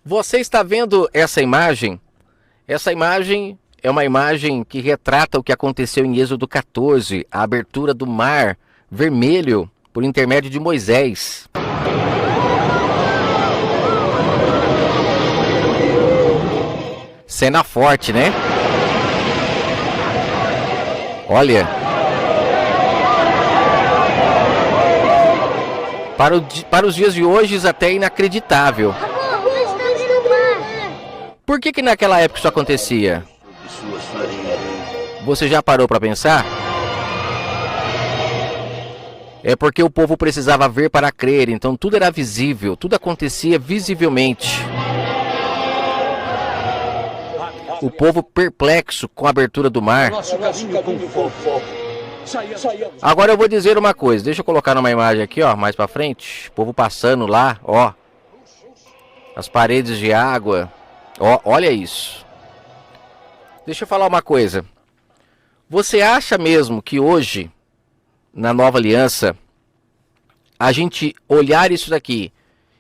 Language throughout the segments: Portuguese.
Você está vendo essa imagem? Essa imagem é uma imagem que retrata o que aconteceu em Êxodo 14, a abertura do mar vermelho por intermédio de Moisés. Cena forte, né? Olha. Para os dias de hoje, isso até é inacreditável. Por que naquela época isso acontecia? Você já parou para pensar? É porque o povo precisava ver para crer, então tudo era visível, tudo acontecia visivelmente. O povo perplexo com a abertura do mar. Agora eu vou dizer uma coisa, deixa eu colocar numa imagem aqui, ó, mais para frente. O povo passando lá, ó. As paredes de água. Ó, olha isso. Deixa eu falar uma coisa. Você acha mesmo que hoje, na nova aliança, a gente olhar isso daqui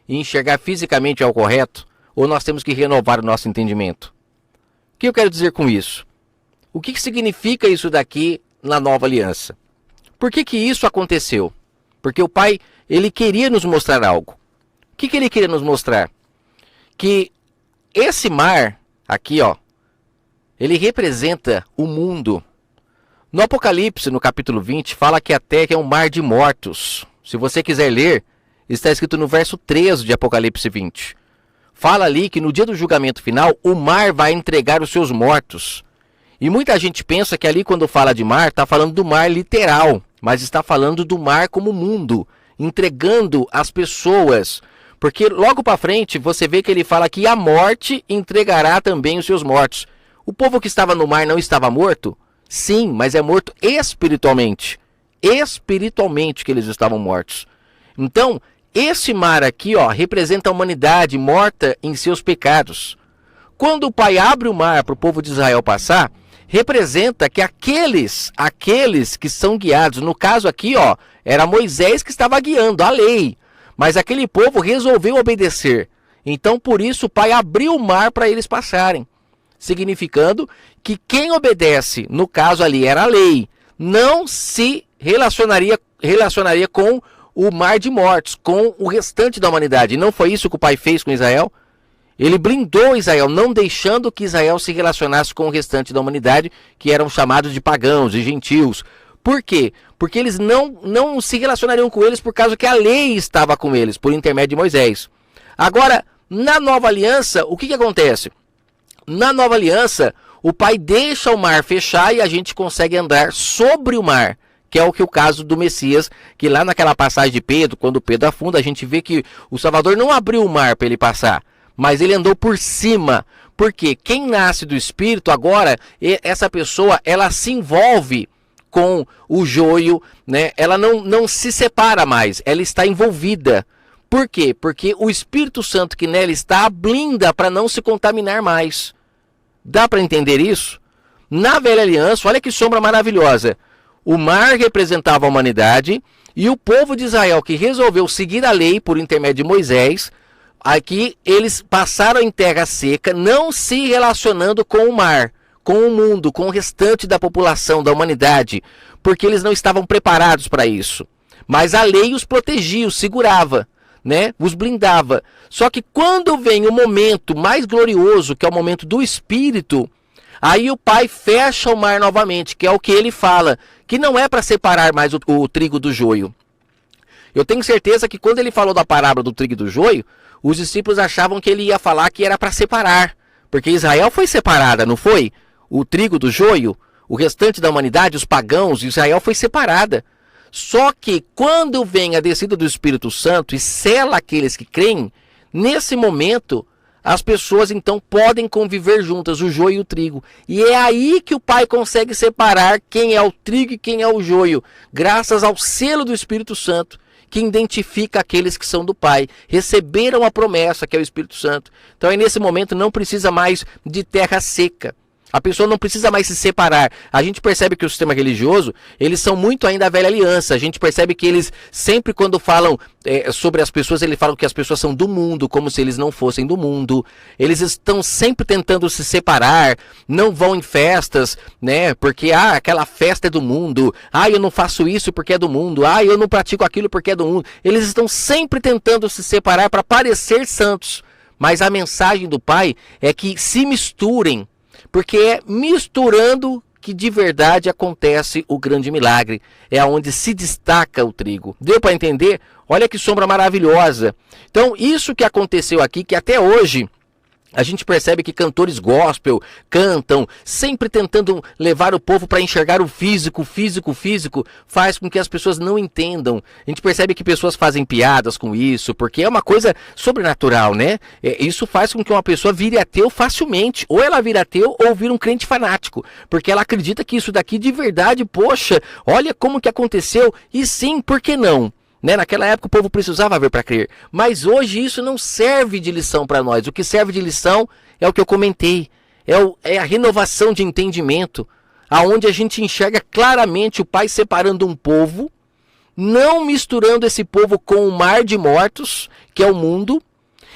e enxergar fisicamente é o correto? Ou nós temos que renovar o nosso entendimento? O que eu quero dizer com isso? O que significa isso daqui na nova aliança? Por que isso aconteceu? Porque o Pai, ele queria nos mostrar algo. O que ele queria nos mostrar? Que esse mar aqui, ó, ele representa o mundo. No Apocalipse, no capítulo 20, fala que a terra é um mar de mortos. Se você quiser ler, está escrito no verso 13 de Apocalipse 20. Fala ali que no dia do julgamento final, o mar vai entregar os seus mortos. E muita gente pensa que ali quando fala de mar, está falando do mar literal, mas está falando do mar como mundo, entregando as pessoas. Porque logo para frente você vê que ele fala que a morte entregará também os seus mortos. O povo que estava no mar não estava morto? Sim, mas é morto espiritualmente. Espiritualmente que eles estavam mortos. Então, esse mar aqui, ó, representa a humanidade morta em seus pecados. Quando o Pai abre o mar para o povo de Israel passar, representa que aqueles que são guiados, no caso aqui, ó, era Moisés que estava guiando a lei, mas aquele povo resolveu obedecer. Então, por isso, o Pai abriu o mar para eles passarem, significando que quem obedece, no caso ali era a lei, não se relacionaria com o mar de mortos, com o restante da humanidade. E não foi isso que o Pai fez com Israel? Ele blindou Israel, não deixando que Israel se relacionasse com o restante da humanidade, que eram chamados de pagãos, de gentios. Por quê? Porque eles não se relacionariam com eles por causa que a lei estava com eles, por intermédio de Moisés. Agora, na nova aliança, o que acontece? Na nova aliança, o Pai deixa o mar fechar e a gente consegue andar sobre o mar, que é o caso do Messias, que lá naquela passagem de Pedro, quando Pedro afunda, a gente vê que o Salvador não abriu o mar para ele passar, mas ele andou por cima. Porque quem nasce do Espírito agora, essa pessoa, ela se envolve com o joio, né? Ela não se separa mais, ela está envolvida. Por quê? Porque o Espírito Santo que nela está blinda para não se contaminar mais. Dá para entender isso? Na velha aliança, olha que sombra maravilhosa. O mar representava a humanidade e o povo de Israel que resolveu seguir a lei por intermédio de Moisés, aqui eles passaram em terra seca, não se relacionando com o mar, com o mundo, com o restante da população, da humanidade, porque eles não estavam preparados para isso. Mas a lei os protegia, os segurava, né? Os blindava. Só que quando vem o momento mais glorioso, que é o momento do Espírito, aí o Pai fecha o mar novamente, que é o que ele fala, que não é para separar mais o trigo do joio. Eu tenho certeza que quando ele falou da parábola do trigo e do joio, os discípulos achavam que ele ia falar que era para separar, porque Israel foi separada, não foi? O trigo do joio, o restante da humanidade, os pagãos, Israel foi separada. Só que quando vem a descida do Espírito Santo e sela aqueles que creem, nesse momento as pessoas então podem conviver juntas, o joio e o trigo. E é aí que o Pai consegue separar quem é o trigo e quem é o joio, graças ao selo do Espírito Santo, que identifica aqueles que são do Pai, receberam a promessa que é o Espírito Santo. Então aí nesse momento não precisa mais de terra seca. A pessoa não precisa mais se separar. A gente percebe que o sistema religioso, eles são muito ainda a velha aliança. A gente percebe que eles sempre quando falam sobre as pessoas, eles falam que as pessoas são do mundo, como se eles não fossem do mundo. Eles estão sempre tentando se separar, não vão em festas, né? Porque, aquela festa é do mundo. Eu não faço isso porque é do mundo. Eu não pratico aquilo porque é do mundo. Eles estão sempre tentando se separar para parecer santos. Mas a mensagem do Pai é que se misturem, porque é misturando que de verdade acontece o grande milagre. É onde se destaca o trigo. Deu para entender? Olha que sombra maravilhosa. Então, isso que aconteceu aqui, que até hoje a gente percebe que cantores gospel cantam, sempre tentando levar o povo para enxergar o físico, faz com que as pessoas não entendam. A gente percebe que pessoas fazem piadas com isso, porque é uma coisa sobrenatural, né? Isso faz com que uma pessoa vire ateu facilmente. Ou ela vira ateu ou vira um crente fanático, porque ela acredita que isso daqui de verdade, poxa, olha como que aconteceu, e sim, por que não? Naquela época o povo precisava ver para crer. Mas hoje isso não serve de lição para nós. O que serve de lição é o que eu comentei. É a renovação de entendimento. Aonde a gente enxerga claramente o Pai separando um povo. Não misturando esse povo com o mar de mortos, que é o mundo.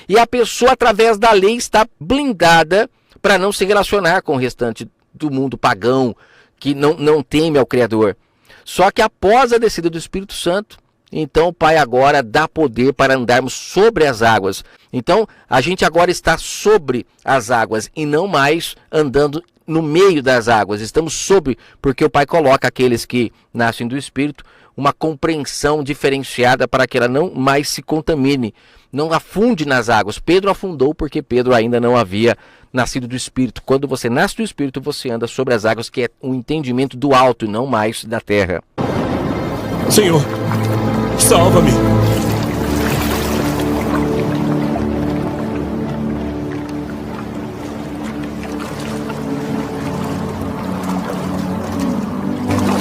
E a pessoa através da lei está blindada para não se relacionar com o restante do mundo pagão. Que não teme ao Criador. Só que após a descida do Espírito Santo, então o Pai agora dá poder para andarmos sobre as águas. Então a gente agora está sobre as águas e não mais andando no meio das águas. Estamos sobre, porque o Pai coloca aqueles que nascem do Espírito uma compreensão diferenciada para que ela não mais se contamine, não afunde nas águas. Pedro afundou porque Pedro ainda não havia nascido do Espírito. Quando você nasce do Espírito, você anda sobre as águas, que é um entendimento do alto e não mais da terra. Senhor, salva-me!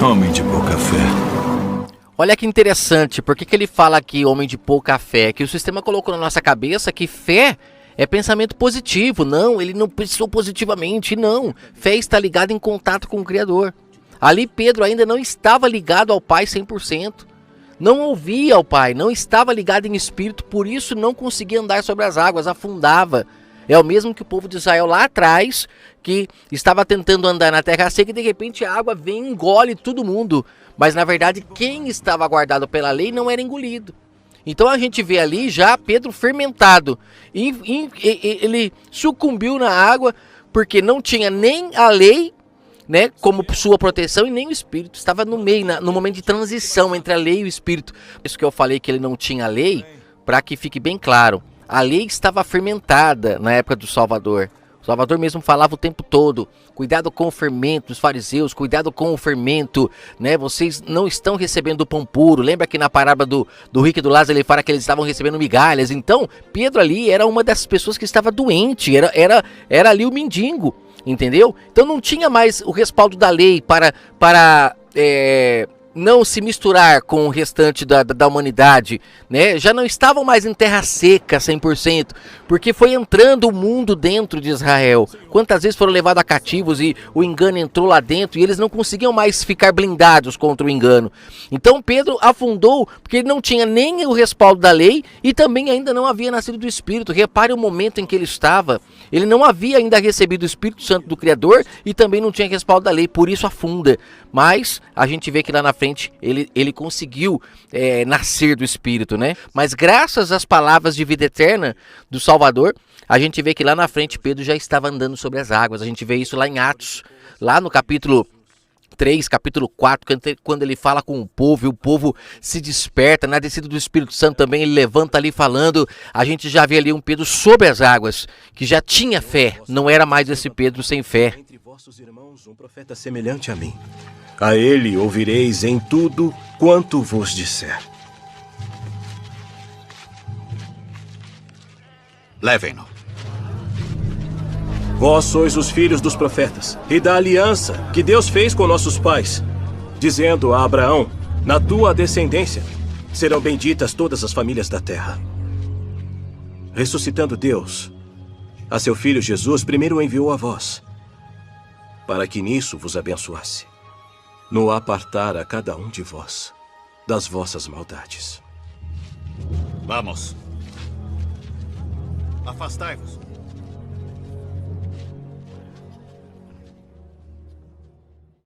Homem de pouca fé. Olha que interessante, por que ele fala aqui, homem de pouca fé? Que o sistema colocou na nossa cabeça que fé é pensamento positivo. Não, ele não pensou positivamente, não. Fé está ligada em contato com o Criador. Ali Pedro ainda não estava ligado ao Pai 100%. Não ouvia ao Pai, não estava ligado em espírito, por isso não conseguia andar sobre as águas, afundava. É o mesmo que o povo de Israel lá atrás, que estava tentando andar na terra seca e de repente a água vem e engole todo mundo. Mas na verdade quem estava guardado pela lei não era engolido. Então a gente vê ali já Pedro fermentado. Ele sucumbiu na água porque não tinha nem a lei, né, como sua proteção, e nem o Espírito. Estava no meio, no momento de transição entre a lei e o Espírito. Isso que eu falei que ele não tinha lei, para que fique bem claro. A lei estava fermentada na época do Salvador. O Salvador mesmo falava o tempo todo: cuidado com o fermento, os fariseus, cuidado com o fermento, né? Vocês não estão recebendo o pão puro. Lembra que na parábola do rico e do Lázaro ele fala que eles estavam recebendo migalhas. Então Pedro ali era uma das pessoas que estava doente, era ali o mendigo. Entendeu? Então não tinha mais o respaldo da lei para não se misturar com o restante da humanidade, né? Já não estavam mais em terra seca 100%, porque foi entrando o mundo dentro de Israel. Quantas vezes foram levados a cativos e o engano entrou lá dentro e eles não conseguiam mais ficar blindados contra o engano. Então Pedro afundou porque ele não tinha nem o respaldo da lei e também ainda não havia nascido do Espírito. Repare o momento em que ele estava. Ele não havia ainda recebido o Espírito Santo do Criador e também não tinha respaldo da lei, por isso afunda. Mas a gente vê que lá na frente ele conseguiu nascer do Espírito, né? Mas graças às palavras de vida eterna do Salvador, a gente vê que lá na frente Pedro já estava andando sobre as águas. A gente vê isso lá em Atos, lá no capítulo 3, capítulo 4, quando ele fala com o povo, e o povo se desperta. Na descida do Espírito Santo também ele levanta ali falando. A gente já vê ali um Pedro sobre as águas, que já tinha fé, não era mais esse Pedro sem fé. Entre vossos irmãos, um profeta semelhante a mim. A ele ouvireis em tudo quanto vos disser. Levem-no. Vós sois os filhos dos profetas e da aliança que Deus fez com nossos pais, dizendo a Abraão: na tua descendência serão benditas todas as famílias da terra. Ressuscitando Deus a seu filho Jesus, primeiro o enviou a vós, para que nisso vos abençoasse, no apartar a cada um de vós das vossas maldades. Vamos. Afastai-vos.